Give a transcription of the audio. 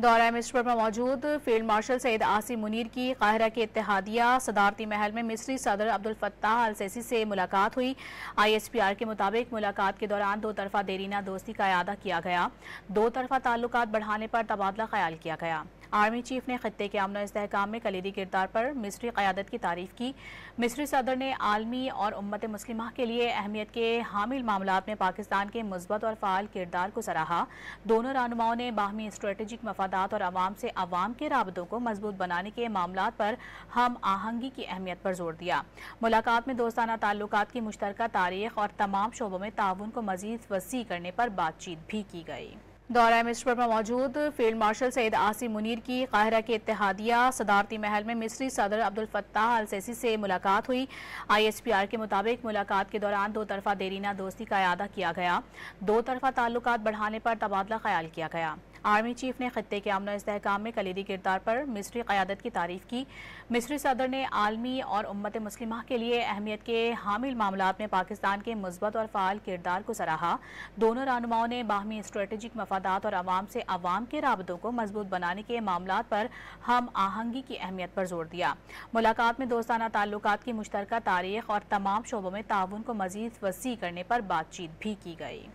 दौरा मिस्र में मौजूद फील्ड मार्शल सईद आसिम मुनीर की काहिरा के इत्तेहादिया सदारती महल में मिस्री सदर अब्दुल फत्ताह अल सीसी से मुलाकात हुई। ISPR के मुताबिक मुलाकात के दौरान दो तरफा देरीना दोस्ती का इआदा किया गया। दो तरफा ताल्लुकात बढ़ाने पर तबादला ख्याल किया गया। आर्मी चीफ ने खित्ते के अमन इस्तेहकाम में कलीदी किरदार पर मिस्री क़यादत की तारीफ की। मिस्री सदर ने आलमी और उम्मत मुस्लिमा के लिए अहमियत के हामिल मामलात में पाकिस्तान के मुस्बत और फ़ाल किरदार को सराहा। दोनों रहनुमाओं ने बाहमी स्ट्रेटेजिक मफादात और अवाम से अवाम के राबतों को मजबूत बनाने के मामलात पर हम आहंगी की अहमियत पर जोर दिया। मुलाकात में दोस्ताना ताल्लुकात की मुश्तरका तारीख और तमाम शोबों में ताउन को मजीद वसी करने पर बातचीत भी की गई। दौरा मिस्र में मौजूद फील्ड मार्शल सईद आसिम मुनीर की काहिरा के इत्तेहादिया सदारती महल में मिस्री सदर अब्दुल फत्ताह अल सीसी से मुलाकात हुई। ISPR के मुताबिक मुलाकात के दौरान दो तरफा देरीना दोस्ती का इआदा किया गया। दो तरफा ताल्लुकात बढ़ाने पर तबादला ख्याल किया गया। आर्मी चीफ ने खित्ते के अमन इस्तेहकाम में कलीदी किरदार पर मिस्री क़यादत की तारीफ की। मिस्री सदर ने आलमी और उम्मत मुस्लिमा के लिए अहमियत के हामिल मामलात में पाकिस्तान के मुस्बत और फ़ाल किरदार को सराहा। दोनों रहनुमाओं ने बाहमी स्ट्रेटेजिक मफादात और अवाम से अवाम के राबतों को मजबूत बनाने के मामलात पर हम आहंगी की अहमियत पर जोर दिया। मुलाकात में दोस्ताना ताल्लुकात की मुश्तरका तारीख और तमाम शोबों में ताउन को मजीद वसी करने पर बातचीत भी की गई।